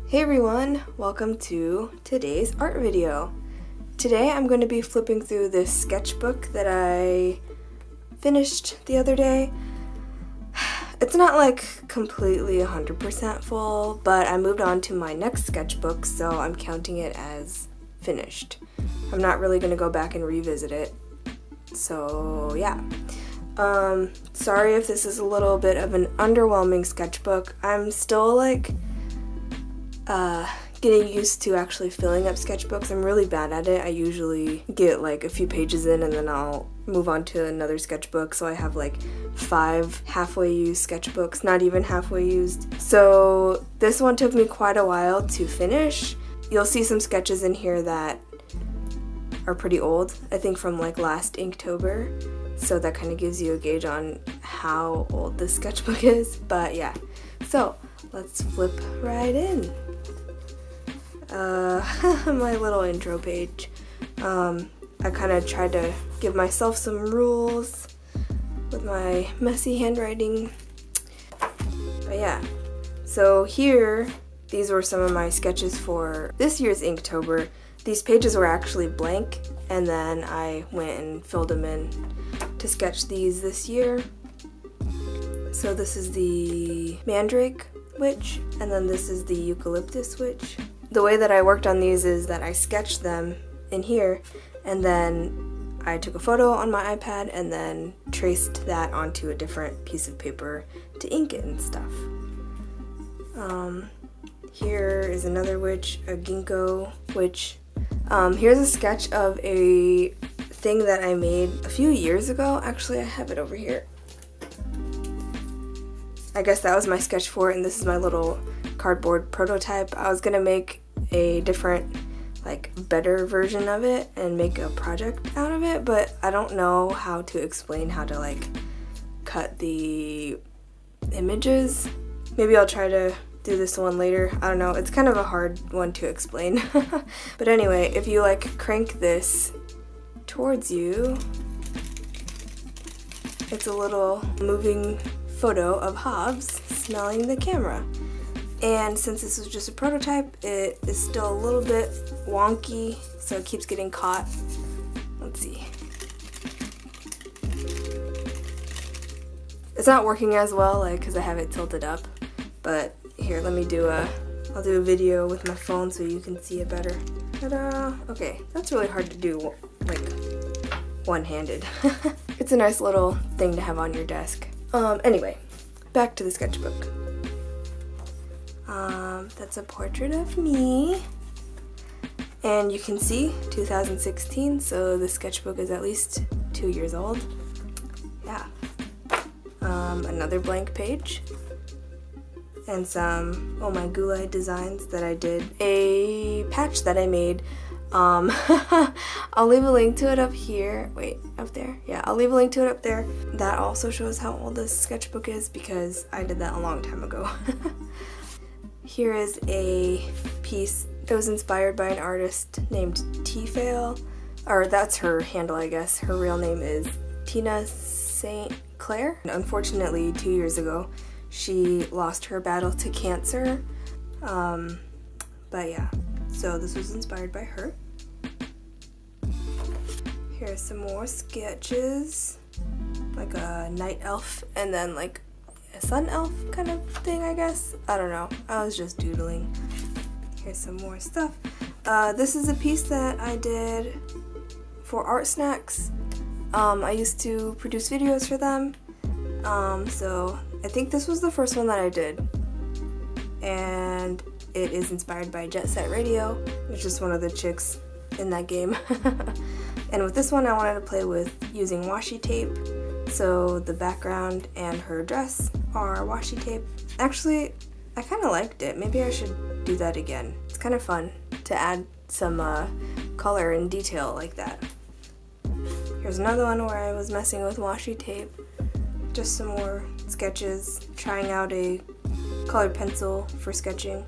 Hey everyone, welcome to today's art video. Today I'm going to be flipping through this sketchbook that I finished the other day. It's not like completely 100% full, but I moved on to my next sketchbook, so I'm counting it as finished. I'm not really going to go back and revisit it, so yeah. Sorry if this is a little bit of an underwhelming sketchbook. I'm still like getting used to actually filling up sketchbooks. I'm really bad at it. I usually get like a few pages in and then I'll move on to another sketchbook, so I have like 5 halfway used sketchbooks, not even halfway used. So this one took me quite a while to finish. You'll see some sketches in here that are pretty old, I think from like last Inktober, so that kind of gives you a gauge on how old this sketchbook is. But yeah, so let's flip right in. My little intro page. I kind of tried to give myself some rules with my messy handwriting. But yeah, so here, these were some of my sketches for this year's Inktober. These pages were actually blank, and then I went and filled them in to sketch these this year. So this is the Mandrake Witch, and then this is the Eucalyptus Witch. The way that I worked on these is that I sketched them in here, and then I took a photo on my iPad and then traced that onto a different piece of paper to ink it and stuff. Here is another witch, a ginkgo witch. Here's a sketch of a thing that I made a few years ago. Actually, I have it over here. I guess that was my sketch for it, and this is my little cardboard prototype. I was gonna make a different, like, better version of it and make a project out of it, but I don't know how to explain how to, like, cut the images. Maybe I'll try to do this one later. I don't know. It's kind of a hard one to explain. But anyway, if you, like, crank this towards you, it's a little moving photo of Hobbs smelling the camera. And since this was just a prototype, it is still a little bit wonky, so it keeps getting caught. Let's see. It's not working as well, like, because I have it tilted up. But here, let me I'll do a video with my phone so you can see it better. Ta-da! Okay, that's really hard to do, like, one-handed. It's a nice little thing to have on your desk. Anyway, back to the sketchbook. That's a portrait of me. And you can see 2016, so the sketchbook is at least 2 years old. Yeah. Another blank page. And some Oh My Gulai designs that I did. A patch that I made. I'll leave a link to it up here. Wait, up there? Yeah, I'll leave a link to it up there. That also shows how old this sketchbook is because I did that a long time ago. Here is a piece that was inspired by an artist named T-Fail, or that's her handle, I guess. Her real name is Tina St. Clair. Unfortunately, 2 years ago, she lost her battle to cancer. But yeah, so this was inspired by her. Here's some more sketches, like a night elf and then like a sun elf kind of thing, I guess. I don't know. I was just doodling. Here's some more stuff. This is a piece that I did for Art Snacks. I used to produce videos for them. So I think this was the first one that I did. And it is inspired by Jet Set Radio, which is one of the chicks in that game. And with this one I wanted to play with using washi tape. So the background and her dress are washi tape. Actually, I kind of liked it. Maybe I should do that again. It's kind of fun to add some color and detail like that. Here's another one where I was messing with washi tape. Just some more sketches, trying out a colored pencil for sketching.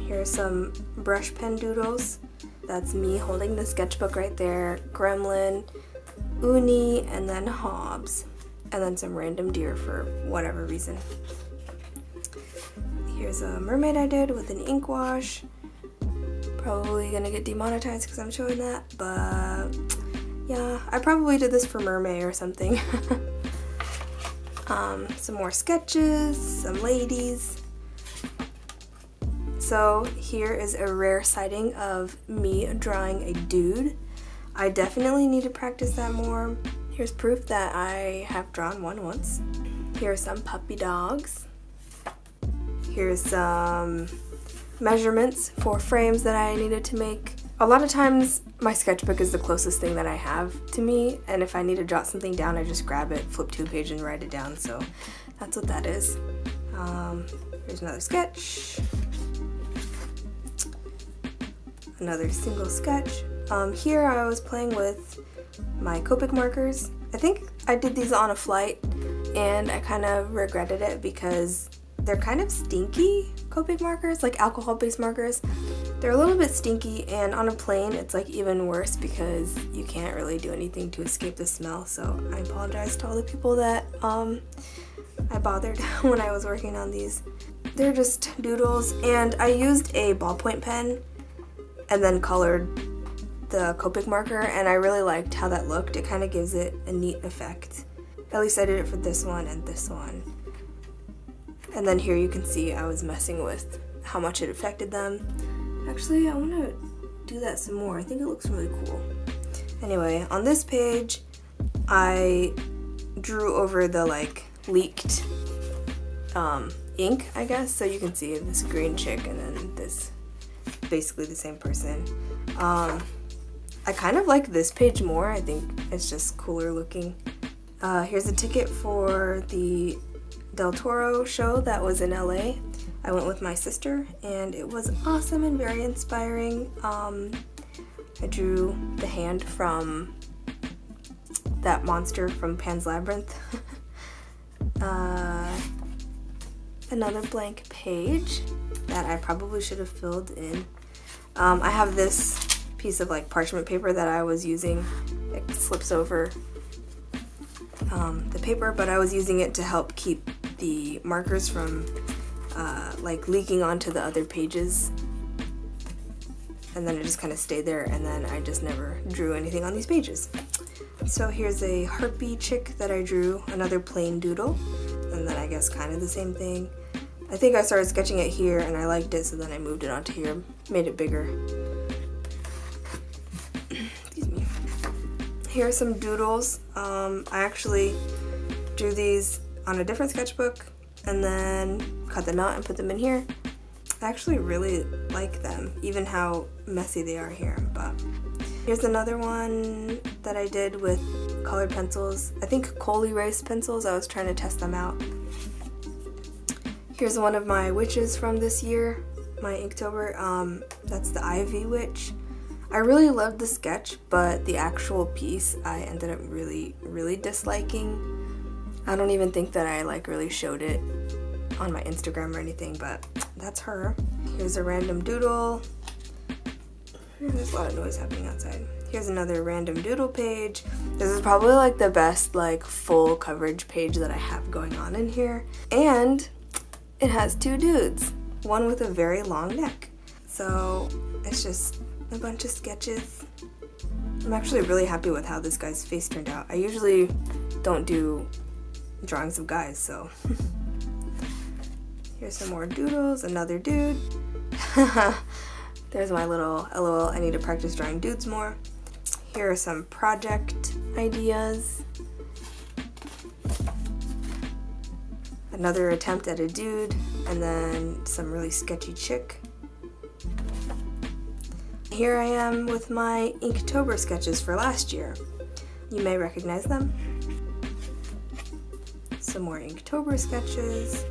Here's some brush pen doodles. That's me holding the sketchbook right there. Gremlin, Uni, and then Hobbs. And then some random deer for whatever reason. Here's a mermaid I did with an ink wash. Probably gonna get demonetized because I'm showing that, but yeah, I probably did this for mermaid or something. Some more sketches, some ladies. So here is a rare sighting of me drawing a dude. I definitely need to practice that more. Here's proof that I have drawn one once. Here are some puppy dogs. Here's some measurements for frames that I needed to make. A lot of times my sketchbook is the closest thing that I have to me, and if I need to jot something down, I just grab it, FlipThrough page, and write it down. So that's what that is. Here's another sketch. Another single sketch. Here I was playing with my Copic markers. I think I did these on a flight and I kind of regretted it because they're kind of stinky, Copic markers, like alcohol-based markers. They're a little bit stinky, and on a plane it's like even worse because you can't really do anything to escape the smell. So I apologize to all the people that I bothered when I was working on these. They're just doodles, and I used a ballpoint pen and then colored the Copic marker, and I really liked how that looked. It kind of gives it a neat effect. At least I did it for this one and this one. And then here you can see I was messing with how much it affected them. Actually, I want to do that some more. I think it looks really cool. Anyway, on this page, I drew over the like leaked ink, I guess. So you can see this green chick and then this, basically the same person. I kind of like this page more. I think it's just cooler looking. Here's a ticket for the Del Toro show that was in LA. I went with my sister and it was awesome and very inspiring. I drew the hand from that monster from Pan's Labyrinth. Another blank page that I probably should have filled in. I have this piece of like parchment paper that I was using. It slips over the paper, but I was using it to help keep the markers from like leaking onto the other pages, and then it just kind of stayed there, and then I just never drew anything on these pages. So here's a harpy chick that I drew, another plain doodle, and then I guess kind of the same thing. I think I started sketching it here and I liked it, so then I moved it onto here, made it bigger. Excuse me. Here are some doodles. I actually drew these on a different sketchbook and then cut them out and put them in here. I actually really like them, even how messy they are here. But here's another one that I did with colored pencils. I think coal erase pencils. I was trying to test them out. Here's one of my witches from this year, my Inktober. That's the Ivy Witch. I really loved the sketch, but the actual piece I ended up really disliking. I don't even think that I like really showed it on my Instagram or anything, but that's her. Here's a random doodle. There's a lot of noise happening outside. Here's another random doodle page. This is probably like the best like full coverage page that I have going on in here. And it has two dudes, one with a very long neck. So it's just a bunch of sketches. I'm actually really happy with how this guy's face turned out. I usually don't do drawings of guys, so. Here's some more doodles, another dude. There's my little LOL, I need to practice drawing dudes more. Here are some project ideas. Another attempt at a dude, and then some really sketchy chick. Here I am with my Inktober sketches for last year. You may recognize them. Some more Inktober sketches.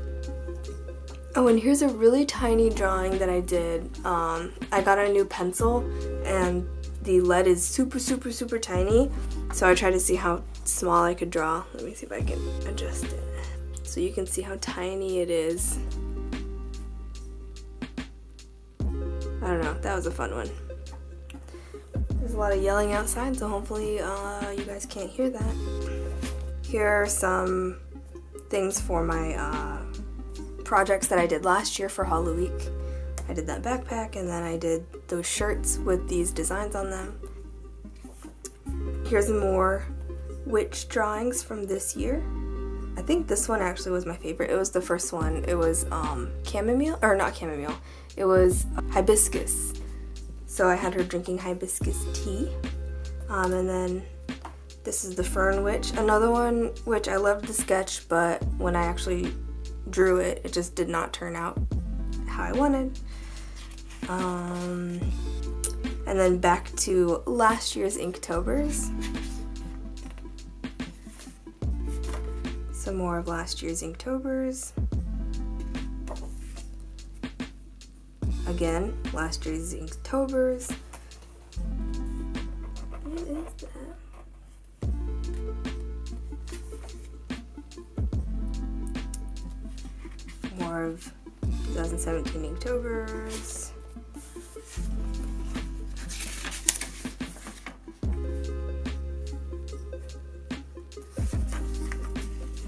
Oh, and here's a really tiny drawing that I did. I got a new pencil and the lead is super tiny, so I tried to see how small I could draw. Let me see if I can adjust it. So you can see how tiny it is. I don't know, that was a fun one. There's a lot of yelling outside, so hopefully you guys can't hear that. Here are some things for my projects that I did last year for Hollow Week. I did that backpack, and then I did those shirts with these designs on them. Here's more witch drawings from this year. I think this one actually was my favorite. It was the first one. It was chamomile, or not chamomile, it was hibiscus. So I had her drinking hibiscus tea. And then this is the fern witch. Another one which I loved the sketch, but when I actually drew it, it just did not turn out how I wanted. And then back to last year's Inktober's. Some more of last year's Inktober's. Again, last year's Inktober's. What is that? More of 2017 Inktober's.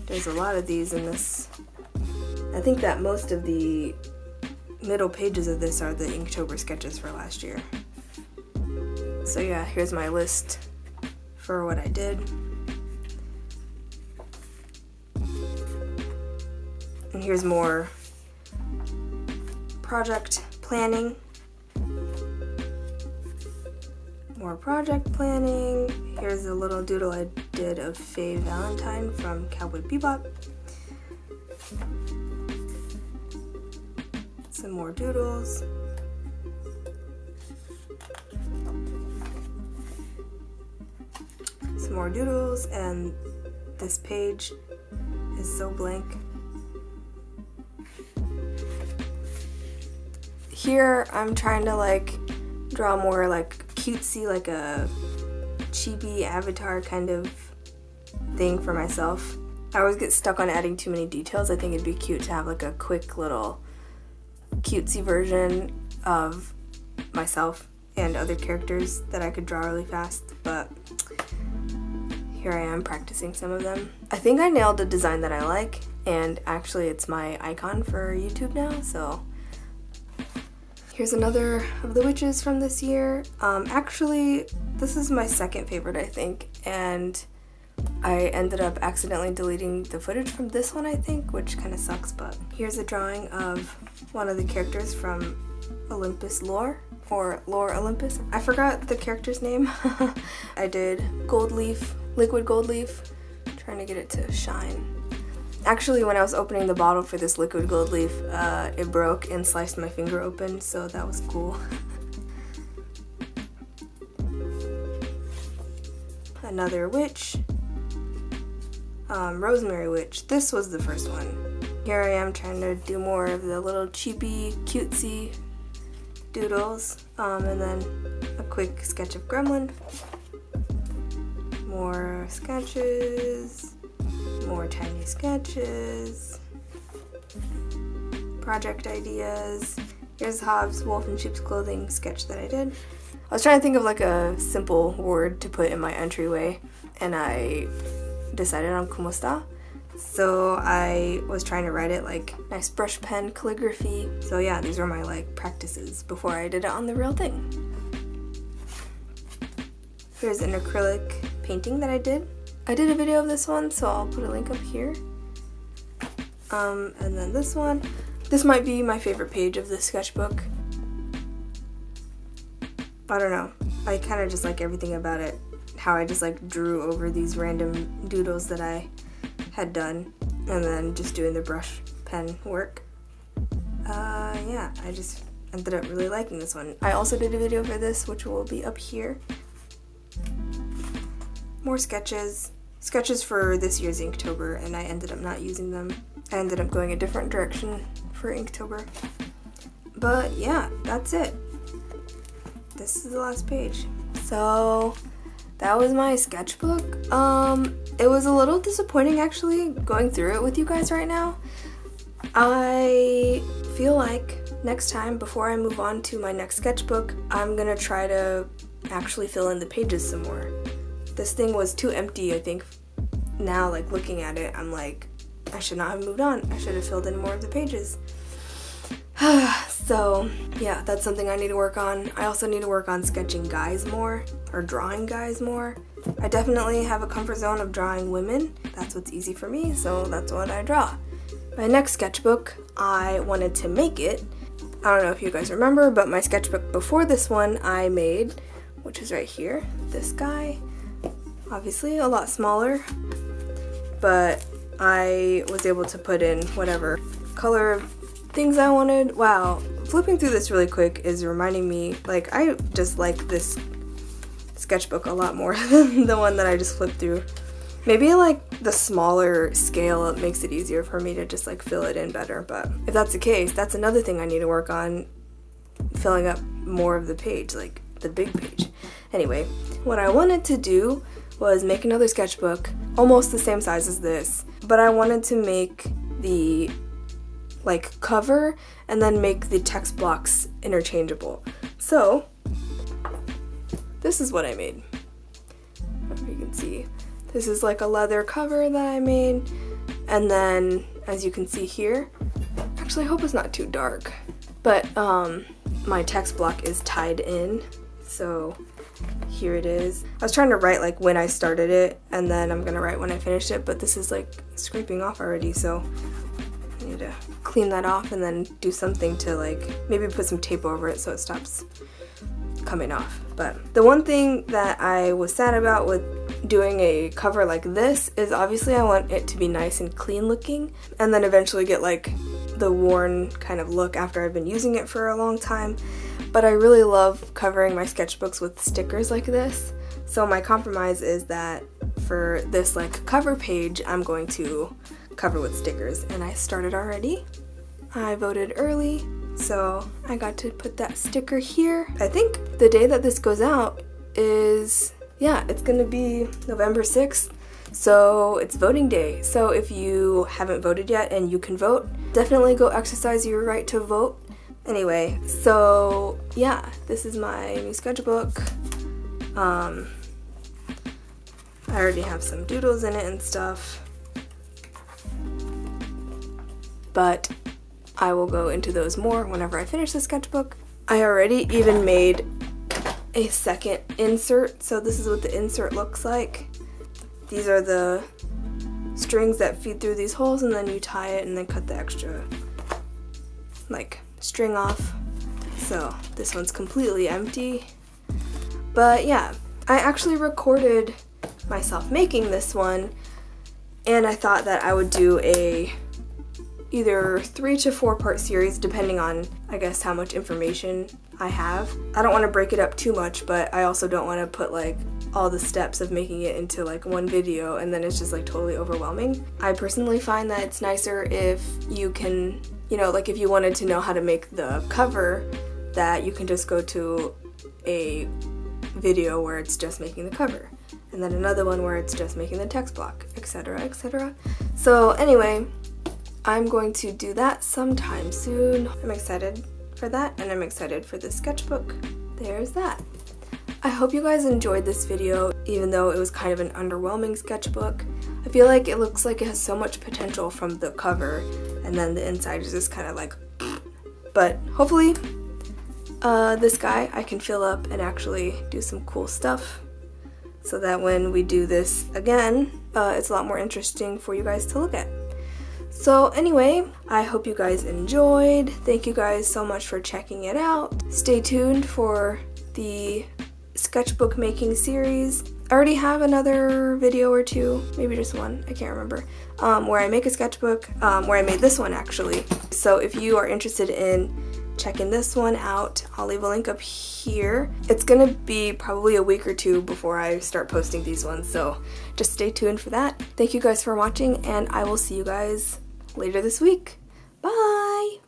There's a lot of these in this. I think that most of the middle pages of this are the Inktober sketches for last year. So yeah, here's my list for what I did. And here's more project planning. More project planning. Here's a little doodle I did of Faye Valentine from Cowboy Bebop. Some more doodles. Some more doodles, and this page is so blank. Here I'm trying to like draw more like cutesy, like a chibi avatar kind of thing for myself. I always get stuck on adding too many details. I think it'd be cute to have like a quick little cutesy version of myself and other characters that I could draw really fast, but here I am practicing some of them. I think I nailed a design that I like, and actually it's my icon for YouTube now, so here's another of the witches from this year. Actually, this is my second favorite, I think, and I ended up accidentally deleting the footage from this one, I think, which kind of sucks, but here's a drawing of one of the characters from Olympus Lore, or Lore Olympus. I forgot the character's name. I did gold leaf, liquid gold leaf, trying to get it to shine. Actually, when I was opening the bottle for this liquid gold leaf, it broke and sliced my finger open, so that was cool. Another witch. Rosemary Witch. This was the first one. Here I am trying to do more of the little cheapy, cutesy doodles, and then a quick sketch of Gremlin. More sketches, more tiny sketches, project ideas. Here's Hobbs' Wolf in Sheep's Clothing sketch that I did. I was trying to think of like a simple word to put in my entryway, and I decided on como esta. So I was trying to write it like nice brush pen calligraphy. So yeah, these were my like practices before I did it on the real thing. Here's an acrylic painting that I did. I did a video of this one, so I'll put a link up here. And then this one. This might be my favorite page of this sketchbook. I don't know. I kind of just like everything about it. How I just like drew over these random doodles that I had done, and then just doing the brush pen work. Yeah, I just ended up really liking this one. I also did a video for this, which will be up here. More sketches. Sketches for this year's Inktober, and I ended up not using them. I ended up going a different direction for Inktober. But yeah, that's it. This is the last page. So that was my sketchbook. It was a little disappointing actually going through it with you guys right now. I feel like next time, before I move on to my next sketchbook, I'm gonna try to actually fill in the pages some more. This thing was too empty, I think. Now, like, looking at it, I'm like, I should not have moved on. I should have filled in more of the pages. So yeah, that's something I need to work on. I also need to work on sketching guys more, or drawing guys more. I definitely have a comfort zone of drawing women. That's what's easy for me, so that's what I draw. My next sketchbook, I wanted to make it. I don't know if you guys remember, but my sketchbook before this one I made, which is right here, this guy. Obviously a lot smaller, but I was able to put in whatever color things I wanted. Wow, flipping through this really quick is reminding me, like, I just like this sketchbook a lot more than the one that I just flipped through. Maybe like the smaller scale, it makes it easier for me to just like fill it in better, but if that's the case, that's another thing I need to work on, filling up more of the page, like the big page. Anyway, what I wanted to do was make another sketchbook, almost the same size as this, but I wanted to make the like cover and then make the text blocks interchangeable. So this is what I made. I don't know if you can see. This is like a leather cover that I made, and then as you can see here, actually I hope it's not too dark, but my text block is tied in, so here it is. I was trying to write like when I started it, and then I'm gonna write when I finished it, but this is like scraping off already, so I need to clean that off and then do something to like maybe put some tape over it so it stops coming off. But the one thing that I was sad about with doing a cover like this is obviously I want it to be nice and clean looking, and then eventually get like the worn kind of look after I've been using it for a long time. But I really love covering my sketchbooks with stickers like this, so my compromise is that for this like cover page I'm going to cover with stickers, and I started already. I voted early, so I got to put that sticker here. I think the day that this goes out is, yeah, it's gonna be November 6th, so it's voting day. So if you haven't voted yet and you can vote, definitely go exercise your right to vote. Anyway, so yeah, this is my new sketchbook. I already have some doodles in it and stuff, but I will go into those more whenever I finish the sketchbook. I already even made a second insert, so this is what the insert looks like. These are the strings that feed through these holes, and then you tie it and then cut the extra like string off. So this one's completely empty. But yeah, I actually recorded myself making this one, and I thought that I would do a either 3 to 4 part series depending on, I guess, how much information I have. I don't want to break it up too much, but I also don't want to put like all the steps of making it into like one video and then it's just like totally overwhelming. I personally find that it's nicer if you can, you know, like if you wanted to know how to make the cover, that you can just go to a video where it's just making the cover, and then another one where it's just making the text block, etc., etc. So anyway, I'm going to do that sometime soon. I'm excited for that, and I'm excited for the sketchbook. There's that. I hope you guys enjoyed this video, even though it was kind of an underwhelming sketchbook. I feel like it looks like it has so much potential from the cover, and then the inside is just kind of like, but hopefully this guy I can fill up and actually do some cool stuff, so that when we do this again, it's a lot more interesting for you guys to look at. So anyway, I hope you guys enjoyed. Thank you guys so much for checking it out. Stay tuned for the sketchbook making series. I already have another video or two, maybe just one, I can't remember, where I make a sketchbook, where I made this one actually. So if you are interested in checking this one out, I'll leave a link up here. It's gonna be probably a week or two before I start posting these ones, so just stay tuned for that. Thank you guys for watching, and I will see you guys later this week. Bye!